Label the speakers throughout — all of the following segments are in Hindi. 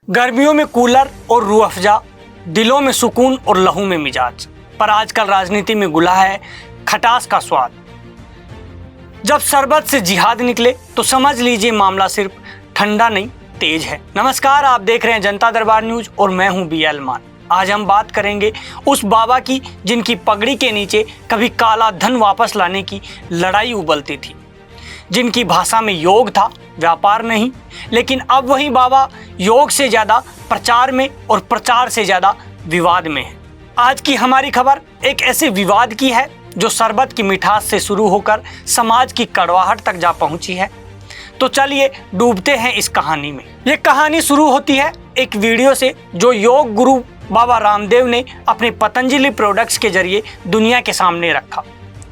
Speaker 1: गर्मियों में कूलर और रूह अफ़ज़ा, दिलों में सुकून और लहू में मिजाज। पर आजकल राजनीति में घुला है खटास का स्वाद। जब शरबत से जिहाद निकले तो समझ लीजिए मामला सिर्फ ठंडा नहीं तेज है। नमस्कार, आप देख रहे हैं जनता दरबार न्यूज और मैं हूं BL मान। आज हम बात करेंगे उस बाबा की जिनकी पगड़ी के नीचे कभी काला धन वापस लाने की लड़ाई उबलती थी, जिनकी भाषा में योग था, व्यापार नहीं। लेकिन अब वही बाबा योग से ज़्यादा प्रचार में और प्रचार से ज़्यादा विवाद में है। आज की हमारी खबर एक ऐसे विवाद की है जो शरबत की मिठास से शुरू होकर समाज की कड़वाहट तक जा पहुंची है। तो चलिए डूबते हैं इस कहानी में। ये कहानी शुरू होती है एक वीडियो से जो योग गुरु बाबा रामदेव ने अपने पतंजलि प्रोडक्ट्स के जरिए दुनिया के सामने रखा।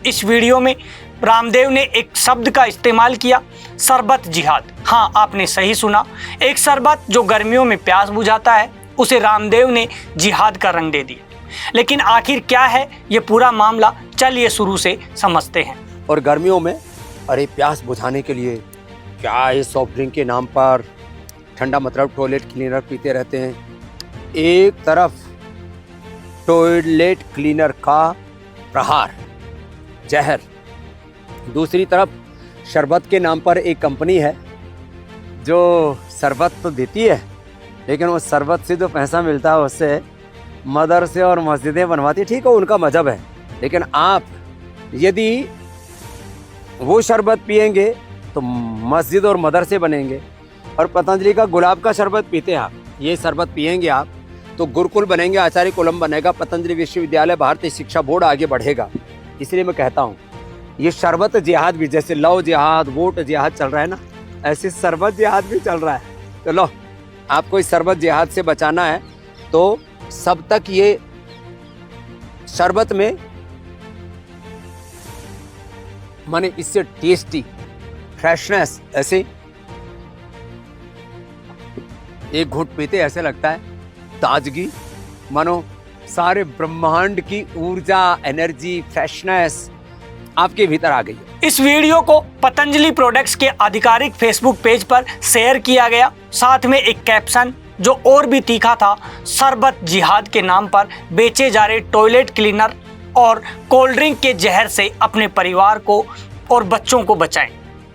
Speaker 1: इस वीडियो में रामदेव ने एक शब्द का इस्तेमाल किया, शरबत जिहाद। हाँ, आपने सही सुना, एक शरबत जो गर्मियों में प्यास बुझाता है उसे रामदेव ने जिहाद का रंग दे दिया। लेकिन आखिर क्या है ये पूरा मामला, चलिए शुरू से समझते हैं।
Speaker 2: और गर्मियों में अरे प्यास बुझाने के लिए क्या इस सॉफ्ट ड्रिंक के नाम पर ठंडा मतलब टॉयलेट क्लीनर पीते रहते हैं। एक तरफ टॉयलेट क्लीनर का प्रहार, जहर, दूसरी तरफ शरबत के नाम पर एक कंपनी है जो शरबत तो देती है, लेकिन उस शरबत से जो पैसा मिलता है उससे मदरसे और मस्जिदें बनवाती। ठीक है, उनका मजहब है, लेकिन आप यदि वो शरबत पिएंगे तो मस्जिद और मदरसे बनेंगे। और पतंजलि का गुलाब का शरबत पीते हैं आप, ये शरबत पिएंगे आप तो गुरुकुल बनेंगे, आचार्य कुलम बनेगा, पतंजलि विश्वविद्यालय, भारतीय शिक्षा बोर्ड आगे बढ़ेगा। इसलिए मैं कहता हूँ ये शरबत जिहाद भी, जैसे लव जिहाद, वोट जिहाद चल रहा है ना, ऐसे शरबत जिहाद भी चल रहा है। तो लो, आपको इस शरबत जिहाद से बचाना है तो सब तक ये शरबत में माने इससे टेस्टी फ्रेशनेस, ऐसे एक घूंट पीते ऐसे लगता है ताजगी, मानो सारे ब्रह्मांड की ऊर्जा, एनर्जी, फ्रेशनेस आपके भीतर आ गई है।
Speaker 1: इस वीडियो को पतंजलि प्रोडक्ट्स के आधिकारिक फेसबुक पेज पर शेयर किया गया, साथ में एक कैप्शन जो और भी तीखा था, शरबत जिहाद के नाम पर बेचे जा रहे टॉयलेट क्लीनर और कोल्ड ड्रिंक के जहर से अपने परिवार को और बच्चों को बचाएं,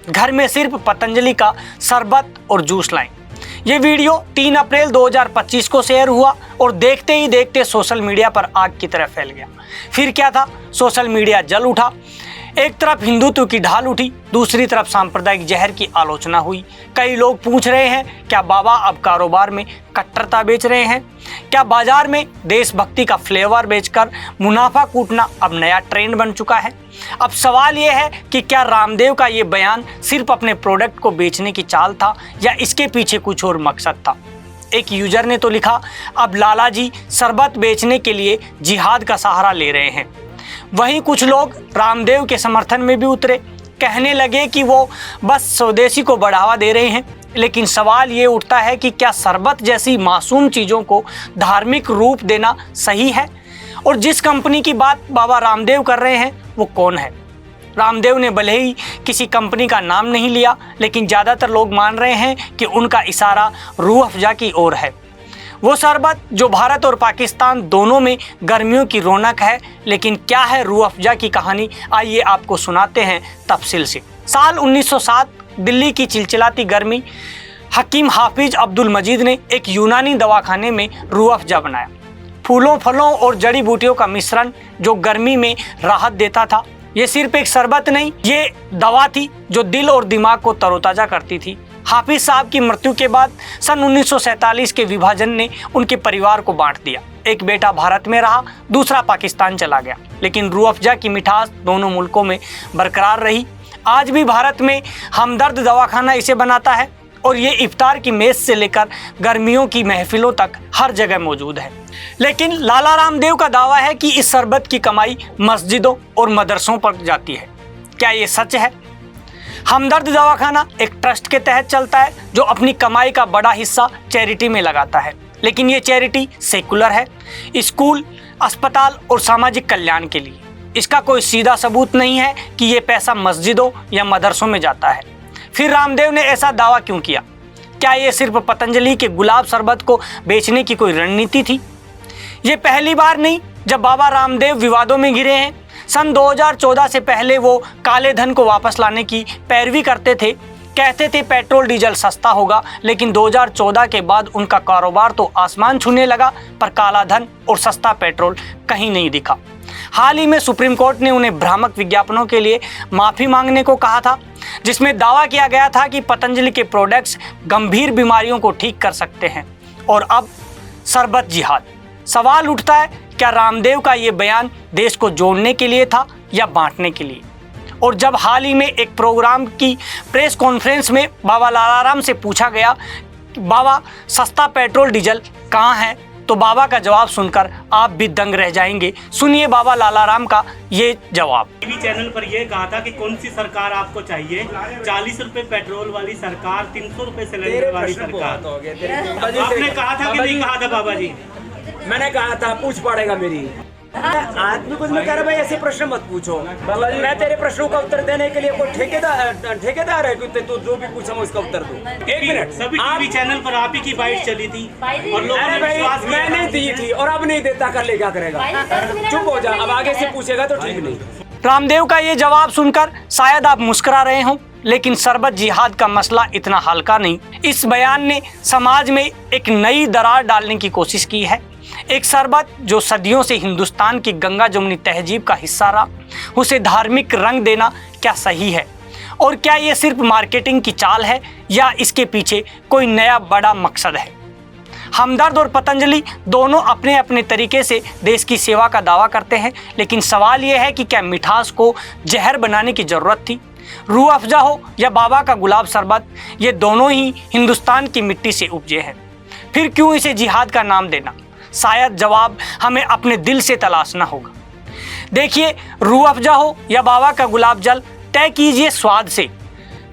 Speaker 1: घर में सिर्फ पतंजलि का शरबत और जूस लाएं। ये वीडियो 3 अप्रैल 2025 को शेयर हुआ और देखते ही देखते सोशल मीडिया पर आग की तरह फैल गया। फिर क्या था, सोशल मीडिया जल उठा। एक तरफ हिंदुत्व की ढाल उठी, दूसरी तरफ सांप्रदायिक जहर की आलोचना हुई। कई लोग पूछ रहे हैं, क्या बाबा अब कारोबार में कट्टरता बेच रहे हैं? क्या बाजार में देशभक्ति का फ्लेवर बेचकर मुनाफा कूटना अब नया ट्रेंड बन चुका है? अब सवाल यह है कि क्या रामदेव का ये बयान सिर्फ अपने प्रोडक्ट को बेचने की चाल था या इसके पीछे कुछ और मकसद था? एक यूजर ने तो लिखा, अब लाला जी शरबत बेचने के लिए जिहाद का सहारा ले रहे हैं। वहीं कुछ लोग रामदेव के समर्थन में भी उतरे, कहने लगे कि वो बस स्वदेशी को बढ़ावा दे रहे हैं। लेकिन सवाल ये उठता है कि क्या शरबत जैसी मासूम चीज़ों को धार्मिक रूप देना सही है? और जिस कंपनी की बात बाबा रामदेव कर रहे हैं वो कौन है? रामदेव ने भले ही किसी कंपनी का नाम नहीं लिया, लेकिन ज़्यादातर लोग मान रहे हैं कि उनका इशारा रूह अफ़ज़ा की ओर है। वो शरबत जो भारत और पाकिस्तान दोनों में गर्मियों की रौनक है। लेकिन क्या है रूह अफ़ज़ा की कहानी, आइए आपको सुनाते हैं तफसील से। साल 1907, दिल्ली की चिलचिलाती गर्मी, हकीम हाफिज अब्दुल मजीद ने एक यूनानी दवाखाने में रूह अफ़ज़ा बनाया। फूलों, फलों और जड़ी बूटियों का मिश्रण जो गर्मी में राहत देता था। ये सिर्फ एक शरबत नहीं, ये दवा थी जो दिल और दिमाग को तरोताज़ा करती थी। हाफिज साहब की मृत्यु के बाद सन 1947 के विभाजन ने उनके परिवार को बांट दिया। एक बेटा भारत में रहा, दूसरा पाकिस्तान चला गया, लेकिन रूह अफ़ज़ा की मिठास दोनों मुल्कों में बरकरार रही। आज भी भारत में हमदर्द दवाखाना इसे बनाता है और ये इफ्तार की मेज़ से लेकर गर्मियों की महफिलों तक हर जगह मौजूद है। लेकिन लाला रामदेव का दावा है कि इस शरबत की कमाई मस्जिदों और मदरसों पर जाती है। क्या ये सच है? हमदर्द दवाखाना एक ट्रस्ट के तहत चलता है जो अपनी कमाई का बड़ा हिस्सा चैरिटी में लगाता है, लेकिन ये चैरिटी सेकुलर है, स्कूल, अस्पताल और सामाजिक कल्याण के लिए। इसका कोई सीधा सबूत नहीं है कि ये पैसा मस्जिदों या मदरसों में जाता है। फिर रामदेव ने ऐसा दावा क्यों किया? क्या ये सिर्फ पतंजलि के गुलाब शरबत को बेचने की कोई रणनीति थी? ये पहली बार नहीं जब बाबा रामदेव विवादों में घिरे हैं। सन 2014 से पहले वो काले धन को वापस लाने की पैरवी करते थे, कहते थे पेट्रोल डीजल सस्ता होगा, लेकिन 2014 के बाद उनका कारोबार तो आसमान छूने लगा, पर काला धन और सस्ता पेट्रोल कहीं नहीं दिखा। हाल ही में सुप्रीम कोर्ट ने उन्हें भ्रामक विज्ञापनों के लिए माफ़ी मांगने को कहा था, जिसमें दावा किया गया था कि पतंजलि के प्रोडक्ट्स गंभीर बीमारियों को ठीक कर सकते हैं। और अब शरबत जिहाद। सवाल उठता है, क्या रामदेव का ये बयान देश को जोड़ने के लिए था या बांटने के लिए? और जब हाल ही में एक प्रोग्राम की प्रेस कॉन्फ्रेंस में बाबा लालाराम से पूछा गया, बाबा सस्ता पेट्रोल डीजल कहाँ है, तो बाबा का जवाब सुनकर आप भी दंग रह जाएंगे। सुनिए बाबा लालाराम का ये जवाब।
Speaker 3: टीवी चैनल पर यह कहा था कि कौन सी सरकार आपको चाहिए, 40 रुपए पेट्रोल वाली सरकार, 300 रुपए सिलेंडर वाली सरकार? आपने कहा था कि नहीं कहा था बाबा जी?
Speaker 4: मैंने कहा था पूछ पड़ेगा मेरी आदमी कुछ में कह रहा भाई ऐसे प्रश्न मत पूछो। मैं तेरे प्रश्नों का उत्तर देने के लिए कोई ठेकेदार है कि तू जो भी पूछा मैं उसका उत्तर दूं? एक मिनट,
Speaker 3: सभी टीवी चैनल पर आप ही की बाइट चली थी और लोगों ने
Speaker 4: अरे
Speaker 3: विश्वास
Speaker 4: भाई
Speaker 3: किया।
Speaker 4: मैंने दी थी और अब नहीं देता, कर ले क्या करेगा? चुप हो जा, अब आगे से पूछेगा तो ठीक नहीं।
Speaker 1: रामदेव का ये जवाब सुनकर शायद आप मुस्कुरा रहे हों, लेकिन शरबत जिहाद का मसला इतना हल्का नहीं। इस बयान ने समाज में एक नई दरार डालने की कोशिश की है। एक शरबत जो सदियों से हिंदुस्तान की गंगा जमुनी तहजीब का हिस्सा रहा, उसे धार्मिक रंग देना क्या सही है? और क्या ये सिर्फ मार्केटिंग की चाल है या इसके पीछे कोई नया बड़ा मकसद है? हमदर्द और पतंजलि दोनों अपने अपने तरीके से देश की सेवा का दावा करते हैं, लेकिन सवाल यह है कि क्या मिठास को जहर बनाने की ज़रूरत थी? रूह अफ़ज़ा हो या बाबा का गुलाब शरबत, ये दोनों ही हिंदुस्तान की मिट्टी से उपजे हैं। फिर क्यों इसे जिहाद का नाम देना? शायद जवाब हमें अपने दिल से तलाशना होगा। देखिए, रूह अफ़ज़ा हो या बाबा का गुलाब जल, तय कीजिए स्वाद से,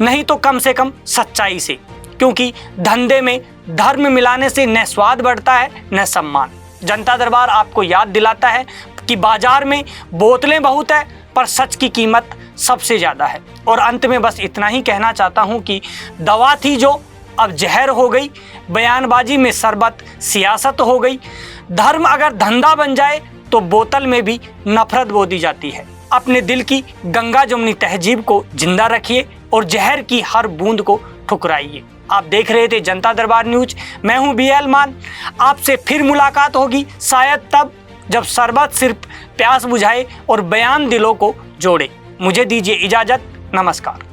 Speaker 1: नहीं तो कम से कम सच्चाई से, क्योंकि धंधे में धर्म मिलाने से न स्वाद बढ़ता है न सम्मान। जनता दरबार आपको याद दिलाता है कि बाजार में बोतलें बहुत है पर सच की कीमत सबसे ज़्यादा है। और अंत में बस इतना ही कहना चाहता हूँ कि दवा थी जो अब जहर हो गई, बयानबाजी में शरबत सियासत हो गई। धर्म अगर धंधा बन जाए तो बोतल में भी नफरत बो दी जाती है। अपने दिल की गंगा जमुनी तहजीब को जिंदा रखिए और जहर की हर बूंद को ठुकराइए। आप देख रहे थे जनता दरबार न्यूज। मैं हूं BL मान। आपसे फिर मुलाकात होगी शायद तब जब शरबत सिर्फ प्यास बुझाए और बयान दिलों को जोड़े। मुझे दीजिए इजाजत। नमस्कार।